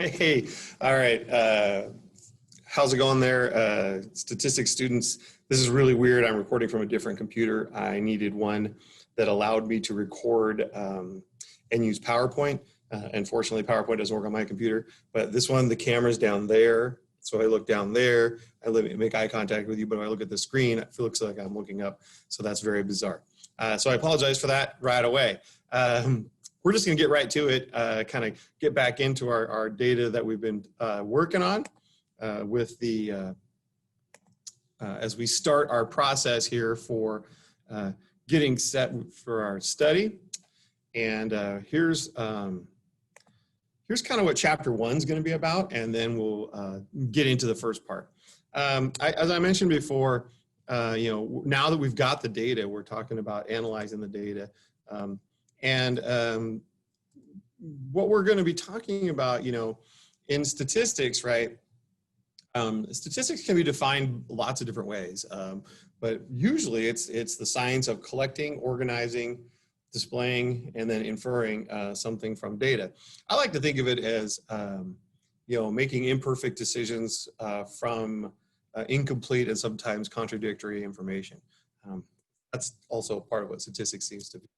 Hey, all right. How's it going there? Statistics students, this is really weird. I'm recording from a different computer. I needed one that allowed me to record and use PowerPoint. Unfortunately, PowerPoint doesn't work on my computer, but this one, the camera's down there. So I look down there, make eye contact with you, but when I look at the screen, it looks like I'm looking up. So that's very bizarre. So I apologize for that right away. We're just going to get right to it, kind of get back into our data that we've been working on with the, as we start our process here for getting set for our study. And here's kind of what chapter 1 is going to be about, and then we'll get into the first part. As I mentioned before, now that we've got the data, we're talking about analyzing the data. What we're going to be talking about, in statistics, right? Statistics can be defined lots of different ways, but usually it's the science of collecting, organizing, displaying, and then inferring something from data. I like to think of it as, making imperfect decisions from incomplete and sometimes contradictory information. That's also part of what statistics seems to be.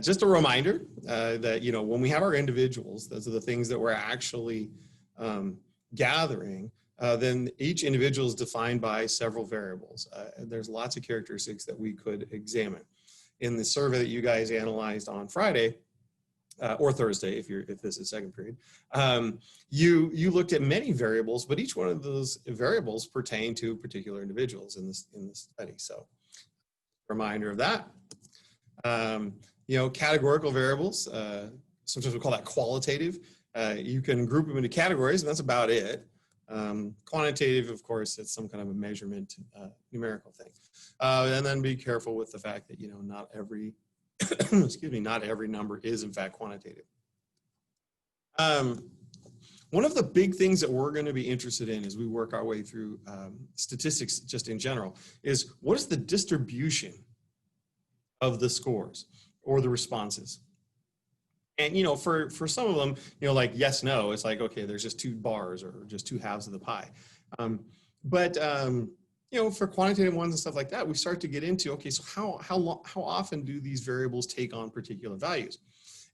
Just a reminder that, when we have our individuals, those are the things that we're actually gathering, then each individual is defined by several variables. There's lots of characteristics that we could examine. In the survey that you guys analyzed on Friday, or Thursday, if this is second period, you looked at many variables, but each one of those variables pertain to particular individuals in this study. So, reminder of that. Categorical variables, sometimes we call that qualitative. You can group them into categories, and that's about it. Quantitative, of course, it's some kind of a measurement, numerical thing. And then be careful with the fact that, not every, not every number is in fact quantitative. One of the big things that we're going to be interested in as we work our way through statistics just in general is what is the distribution of the scores or the responses. And, for some of them, like yes, no, it's like, okay, there's just two bars or just two halves of the pie. But for quantitative ones and stuff like that, we start to get into, okay, so how often do these variables take on particular values?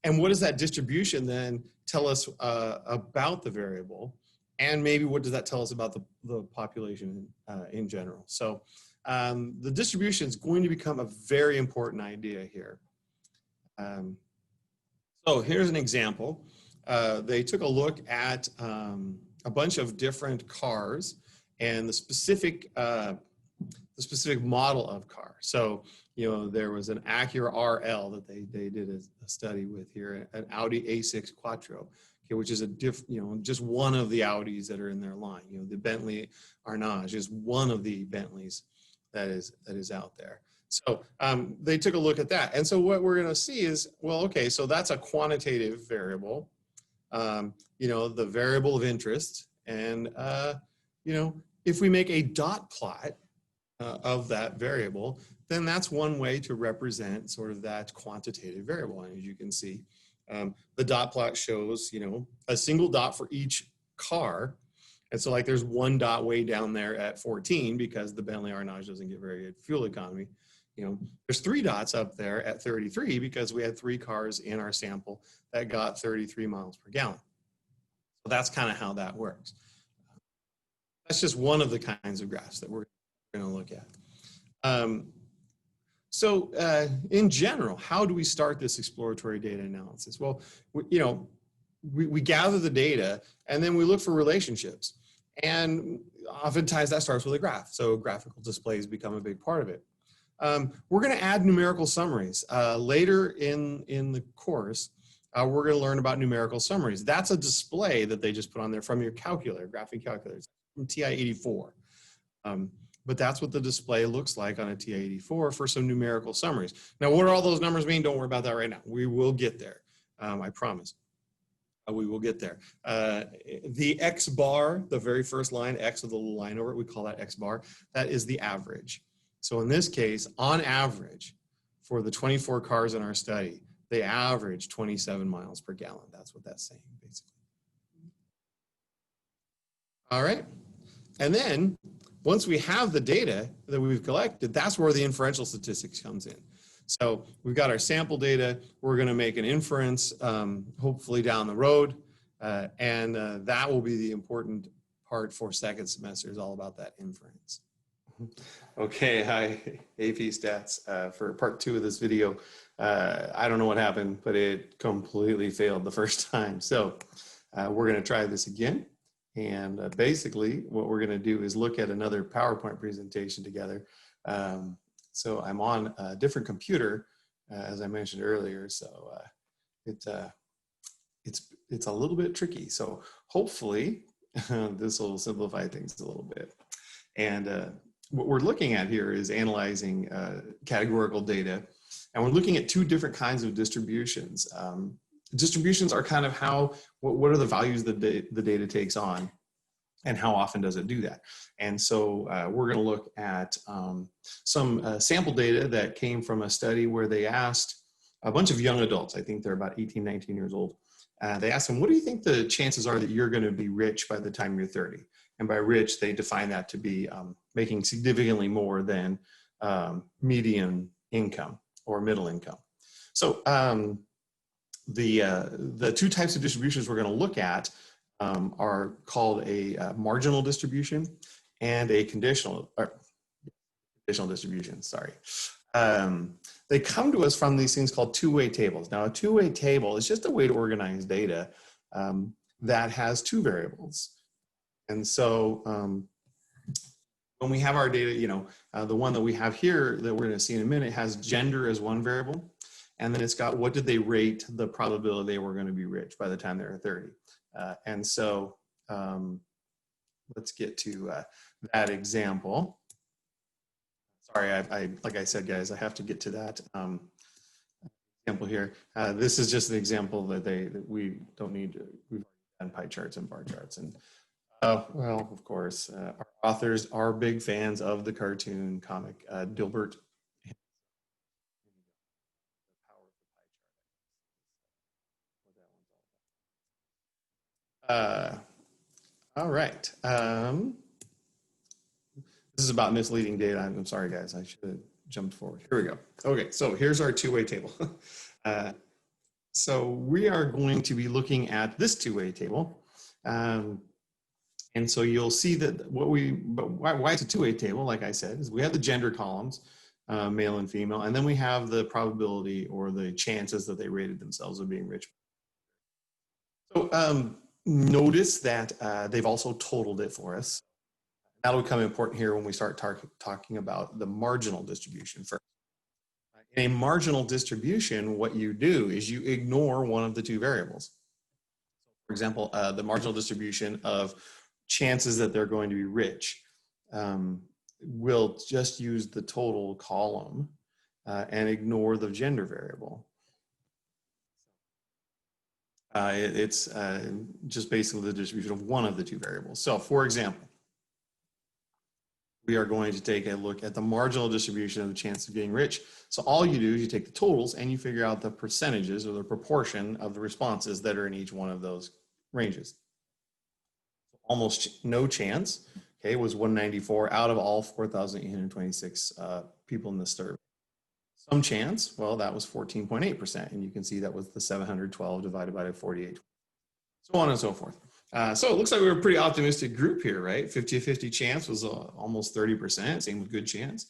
And what does that distribution then tell us about the variable? And maybe what does that tell us about the population in general? So the distribution is going to become a very important idea here. So here's an example. They took a look at a bunch of different cars and the specific model of car. So there was an Acura RL that they did a study with here, an Audi A6 Quattro, okay, which is just one of the Audis that are in their line. The Bentley Arnage is one of the Bentleys that is out there. So they took a look at that. And so what we're going to see is, well, okay, so that's a quantitative variable, the variable of interest. And, if we make a dot plot of that variable, then that's one way to represent sort of that quantitative variable. And as you can see, the dot plot shows, a single dot for each car. And so like there's one dot way down there at 14 because the Bentley Arnage doesn't get very good fuel economy. There's 3 dots up there at 33 because we had 3 cars in our sample that got 33 miles per gallon. So that's kind of how that works. That's just one of the kinds of graphs that we're going to look at. In general, how do we start this exploratory data analysis? Well, we gather the data and then we look for relationships. And oftentimes that starts with a graph. So graphical displays become a big part of it. We're going to add numerical summaries. Later in the course, we're going to learn about numerical summaries. That's a display that they just put on there from your calculator, graphing calculator, from TI-84. But that's what the display looks like on a TI-84 for some numerical summaries. Now, what do all those numbers mean? Don't worry about that right now. We will get there. I promise. We will get there. The X bar, the very first line, X with a little line over it, we call that X bar. That is the average. So in this case, on average, for the 24 cars in our study, they average 27 miles per gallon. That's what that's saying, basically. All right. And then once we have the data that we've collected, that's where the inferential statistics comes in. So we've got our sample data. We're going to make an inference, hopefully down the road. And that will be the important part for second semester, is all about that inference. Okay, hi, AP Stats. For part 2 of this video, I don't know what happened, but it completely failed the first time. So we're going to try this again. And basically what we're going to do is look at another PowerPoint presentation together. So I'm on a different computer, as I mentioned earlier. So it's a little bit tricky. So hopefully this will simplify things a little bit. And what we're looking at here is analyzing categorical data. And we're looking at 2 different kinds of distributions. Distributions are kind of what are the values that the data takes on, and how often does it do that? And so we're going to look at some sample data that came from a study where they asked a bunch of young adults, I think they're about 18, 19 years old. They asked them, what do you think the chances are that you're going to be rich by the time you're 30? And by rich, they define that to be making significantly more than median income or middle income. So the 2 types of distributions we're going to look at are called a marginal distribution and a conditional distribution, sorry. They come to us from these things called two-way tables. Now, a two-way table is just a way to organize data that has 2 variables. And so when we have our data, the one that we have here that we're going to see in a minute has gender as 1 variable. And then it's got what did they rate the probability they were going to be rich by the time they were 30. And so let's get to that example. Sorry, like I said, guys, I have to get to that example here. This is just an example that we don't need to, we've done pie charts and bar charts. And well, of course, our authors are big fans of the cartoon comic Dilbert. All right. This is about misleading data. I'm sorry, guys. I should have jumped forward. Here we go. Okay, so here's our two-way table. So we are going to be looking at this two-way table. And so you'll see that why it's a two-way table, like I said, is we have the gender columns, male and female, and then we have the probability or the chances that they rated themselves of being rich. So notice that they've also totaled it for us. That'll become important here when we start talking about the marginal distribution first. In a marginal distribution, what you do is you ignore one of the 2 variables. For example, the marginal distribution of chances that they're going to be rich will just use the total column and ignore the gender variable. It's just basically the distribution of one of the 2 variables. So for example, we are going to take a look at the marginal distribution of the chance of getting rich. So all you do is you take the totals and you figure out the percentages or the proportion of the responses that are in each one of those ranges. Almost no chance, okay, was 194 out of all 4,826 people in the survey. Some chance, well, that was 14.8%, and you can see that was the 712 divided by 48, so on and so forth. So it looks like we were a pretty optimistic group here, right? 50-50 chance was almost 30%, same with good chance.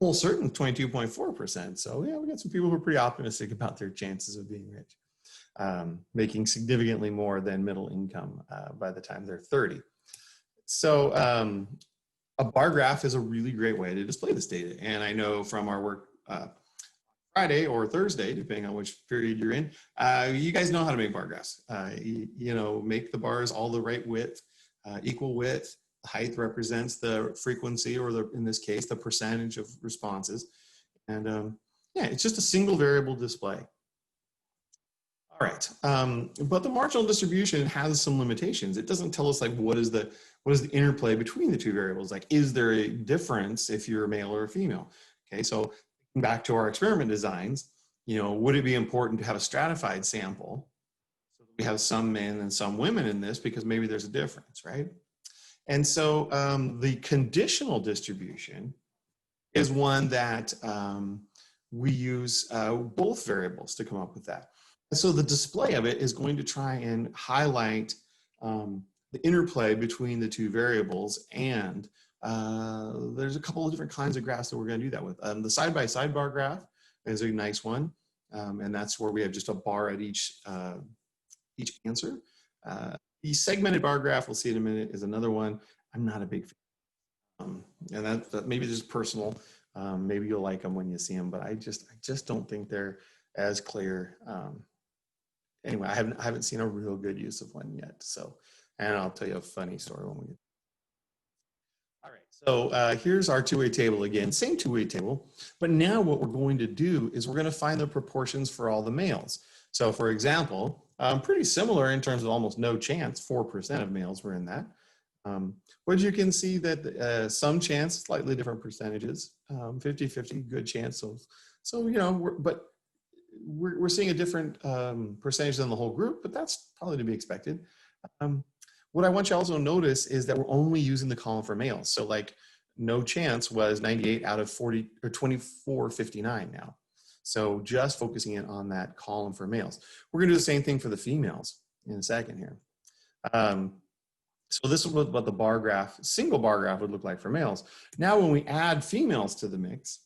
Almost certain, 22.4%. So yeah, we got some people who are pretty optimistic about their chances of being rich, making significantly more than middle income by the time they're 30. So a bar graph is a really great way to display this data. And I know from our work Friday or Thursday, depending on which period you're in, you guys know how to make bar graphs. You know, make the bars all the right width, equal width. The height represents the frequency, or in this case, the percentage of responses. And yeah, it's just a single variable display. All right, but the marginal distribution has some limitations. It doesn't tell us like what is the interplay between the 2 variables. Like, is there a difference if you're a male or a female? Okay, so back to our experiment designs, you know, would it be important to have a stratified sample so that we have some men and some women in this, because maybe there's a difference, right? And so the conditional distribution is one that we use both variables to come up with that. And so the display of it is going to try and highlight the interplay between the two variables. And there's a couple of different kinds of graphs that we're going to do that with. The side-by-side bar graph is a nice one. And that's where we have just a bar at each answer. The segmented bar graph, we'll see in a minute, is another one. I'm not a big fan. And that maybe just personal. Maybe you'll like them when you see them, but I just don't think they're as clear. Anyway, I haven't seen a real good use of one yet. So, and I'll tell you a funny story when we get. All right, so here's our two-way table again, same two-way table, but now what we're going to do is we're going to find the proportions for all the males. So for example, pretty similar in terms of almost no chance, 4% of males were in that. But you can see that some chance, slightly different percentages, 50-50, good chance. So you know, we're seeing a different percentage than the whole group, but that's probably to be expected. What I want you also to notice is that we're only using the column for males. So like no chance was 98 out of 40 or 2459 now. So just focusing in on that column for males. We're gonna do the same thing for the females in a second here. So this is what the bar graph, single bar graph would look like for males. Now when we add females to the mix,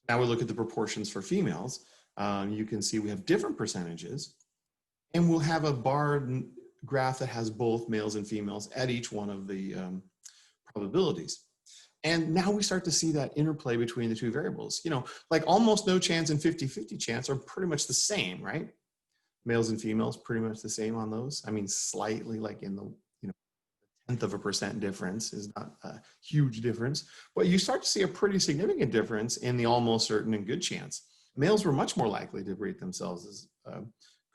now we look at the proportions for females. You can see we have different percentages, and we'll have a bar graph that has both males and females at each one of the probabilities. And now we start to see that interplay between the two variables. You know, like almost no chance and 50-50 chance are pretty much the same, right? Males and females pretty much the same on those. I mean, slightly like in the, you know, 0.1% difference is not a huge difference, but you start to see a pretty significant difference in the almost certain and good chance. Males were much more likely to rate themselves as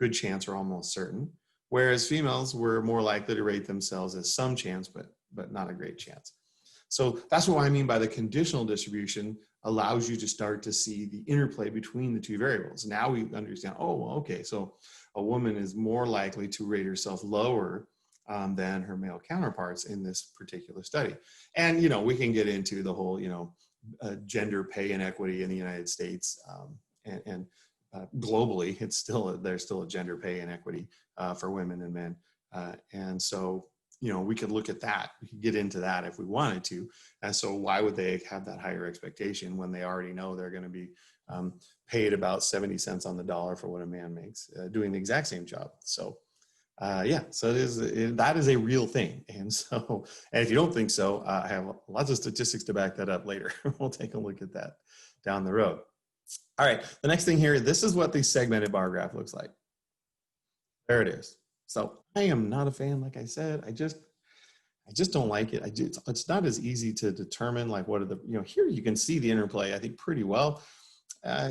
good chance or almost certain, whereas females were more likely to rate themselves as some chance, but not a great chance. So that's what I mean by the conditional distribution allows you to start to see the interplay between the two variables. Now we understand, oh, well, okay, so a woman is more likely to rate herself lower than her male counterparts in this particular study. And, you know, we can get into the whole, you know, gender pay inequity in the United States and globally, there's still a gender pay inequity for women and men. And so, you know, we could look at that. We could get into that if we wanted to. And so why would they have that higher expectation when they already know they're going to be paid about 70 cents on the dollar for what a man makes doing the exact same job? So yeah, so that is a real thing. And so, and if you don't think so, I have lots of statistics to back that up later. We'll take a look at that down the road. All right, the next thing here, this is what the segmented bar graph looks like. There it is. So I am not a fan, like I said. I just don't like it. It's not as easy to determine like what are the, you know, here you can see the interplay, I think, pretty well.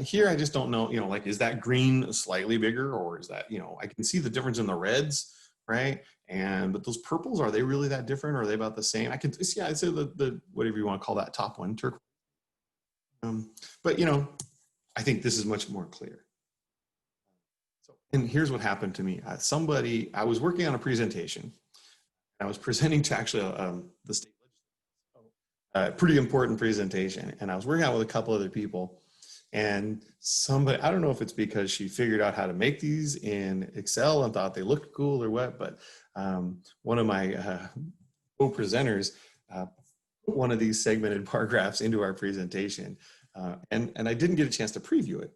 Here I just don't know, you know, like is that green slightly bigger, or is that, you know, I can see the difference in the reds, right? But those purples, are they really that different, or are they about the same? I can see, yeah, I'd say the whatever you want to call that top one, turquoise. But you know, I think this is much more clear. And here's what happened to me. I was working on a presentation. I was presenting to actually the state legislature, pretty important presentation. And I was working out with a couple other people. And somebody, I don't know if it's because she figured out how to make these in Excel and thought they looked cool or what, but one of my co-presenters put one of these segmented bar graphs into our presentation. And I didn't get a chance to preview it.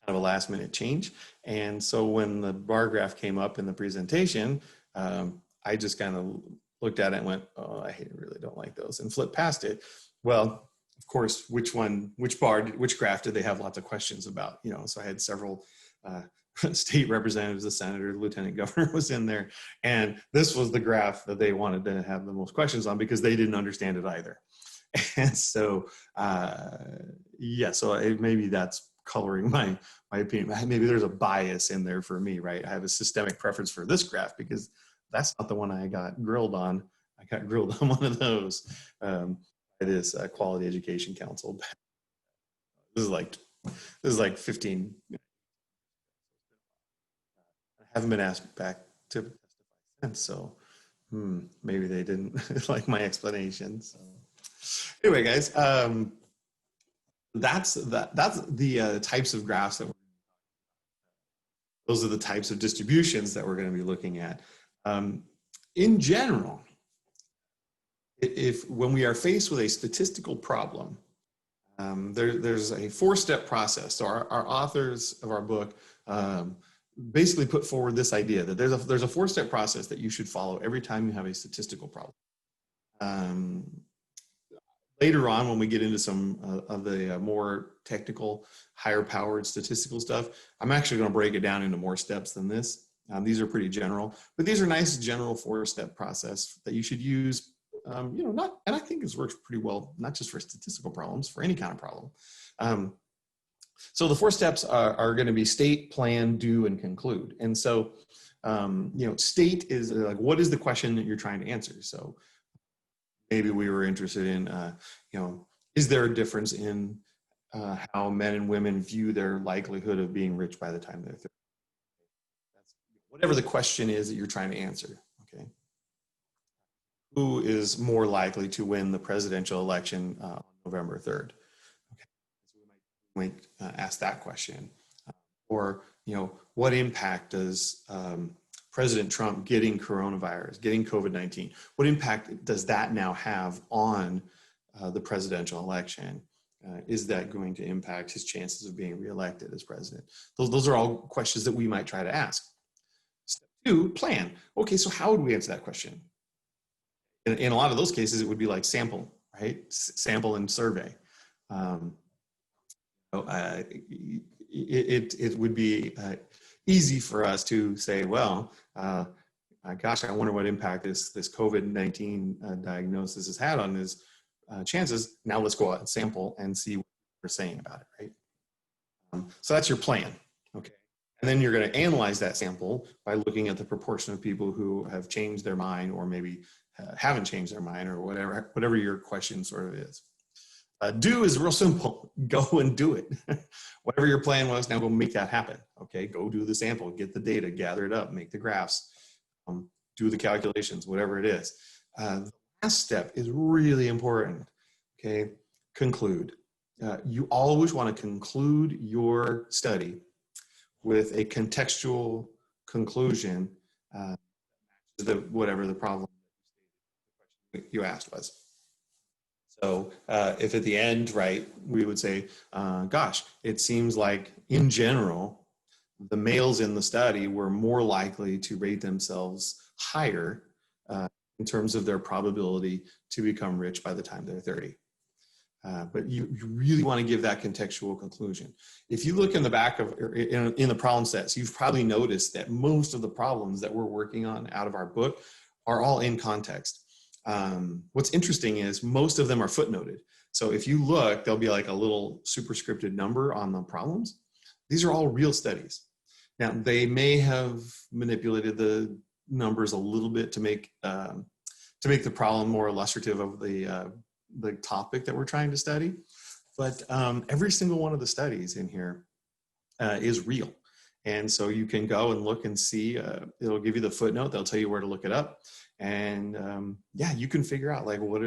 Of a last minute change. And so when the bar graph came up in the presentation, I just kind of looked at it and went, oh, I really don't like those, and flipped past it. Well, of course, which graph did they have lots of questions about? You know, so I had several state representatives, the senator, the lieutenant governor was in there. And this was the graph that they wanted to have the most questions on because they didn't understand it either. And so, yeah, so maybe that's coloring my opinion. Maybe there's a bias in there for me, right? I have a systemic preference for this graph because that's not the one I got grilled on. I got grilled on one of those by this Quality Education Council. This is like 15. I haven't been asked back to testify since, so Maybe they didn't like my explanation. So anyway, guys, that's the types of graphs that those are the types of distributions that we're going to be looking at. In general, if when we are faced with a statistical problem, there's a 4-step process. So our authors of our book basically put forward this idea that there's a 4-step process that you should follow every time you have a statistical problem. Later on, when we get into some of the more technical, higher powered statistical stuff, I'm actually going to break it down into more steps than this. These are pretty general, but these are nice general 4-step process that you should use. And I think this works pretty well, not just for statistical problems, for any kind of problem. So the 4 steps are going to be state, plan, do, and conclude. And so, state is like, what is the question that you're trying to answer? So maybe we were interested in, is there a difference in how men and women view their likelihood of being rich by the time they're 30? That's whatever the question is that you're trying to answer, okay? Who is more likely to win the presidential election on November 3rd? Okay, so we might ask that question. Or, what impact does President Trump getting coronavirus, getting COVID-19, what impact does that now have on the presidential election? Is that going to impact his chances of being reelected as president? Those are all questions that we might try to ask. Step 2, plan. Okay, so how would we answer that question? In a lot of those cases, it would be like sample, right? Sample and survey. It would be easy for us to say, well, gosh, I wonder what impact this COVID-19 diagnosis has had on his chances. Now let's go out and sample and see what they're saying about it, right? So that's your plan, okay? And then you're going to analyze that sample by looking at the proportion of people who have changed their mind or maybe haven't changed their mind or whatever your question sort of is. Do is real simple. Go and do it. Whatever your plan was, now go make that happen. Okay, go do the sample, get the data, gather it up, make the graphs, do the calculations, whatever it is. The last step is really important. Okay, conclude. You always want to conclude your study with a contextual conclusion, whatever the problem you asked was. So if at the end, right, we would say, gosh, it seems like in general, the males in the study were more likely to rate themselves higher in terms of their probability to become rich by the time they're 30. But you really want to give that contextual conclusion. If you look in the back of, in the problem sets, you've probably noticed that most of the problems that we're working on out of our book are all in context. What's interesting is most of them are footnoted. So if you look, there'll be like a little superscripted number on the problems. These are all real studies. Now, they may have manipulated the numbers a little bit to make the problem more illustrative of the topic that we're trying to study. But every single one of the studies in here is real. And so you can go and look and see, it'll give you the footnote, they'll tell you where to look it up. And yeah, you can figure out like what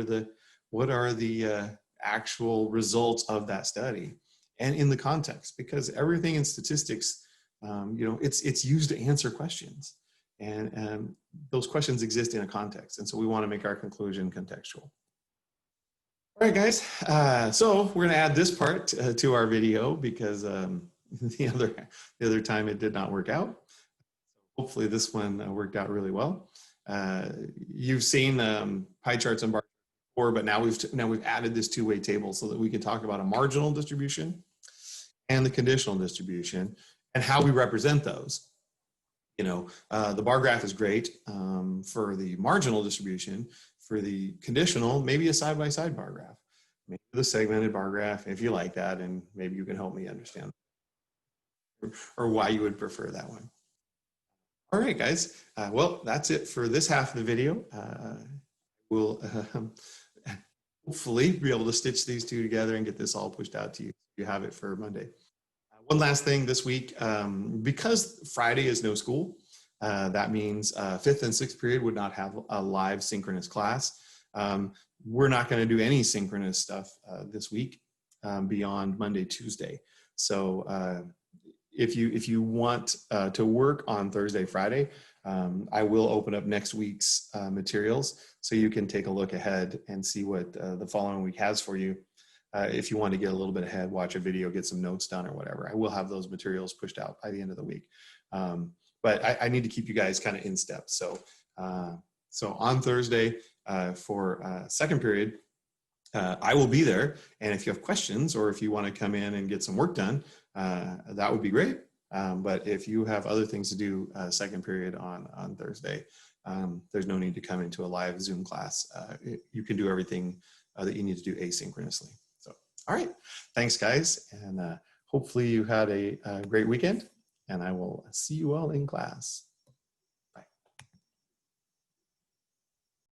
are the actual results of that study and in the context, because everything in statistics, it's used to answer questions, and those questions exist in a context. And so we want to make our conclusion contextual. All right, guys. So we're going to add this part to our video because the other time it did not work out. Hopefully this one worked out really well. You've seen pie charts and bar before, but now we've added this two-way table so that we can talk about a marginal distribution and the conditional distribution and how we represent those. The bar graph is great for the marginal distribution. For the conditional, maybe a side-by-side bar graph, maybe the segmented bar graph, if you like that, and maybe you can help me understand or why you would prefer that one. All right, guys. Well, that's it for this half of the video. We'll hopefully be able to stitch these two together and get this all pushed out to you. You have it for Monday. One last thing this week, because Friday is no school, That means 5th and 6th period would not have a live synchronous class. We're not going to do any synchronous stuff this week beyond Monday, Tuesday. So if you want to work on Thursday, Friday, I will open up next week's materials so you can take a look ahead and see what the following week has for you. If you want to get a little bit ahead, watch a video, get some notes done or whatever. I will have those materials pushed out by the end of the week. But I need to keep you guys kind of in step. So on Thursday for second period, I will be there. And if you have questions or if you want to come in and get some work done, that would be great. But if you have other things to do second period on Thursday, there's no need to come into a live Zoom class. You can do everything that you need to do asynchronously. So, all right. Thanks, guys. And hopefully you had a great weekend. And I will see you all in class.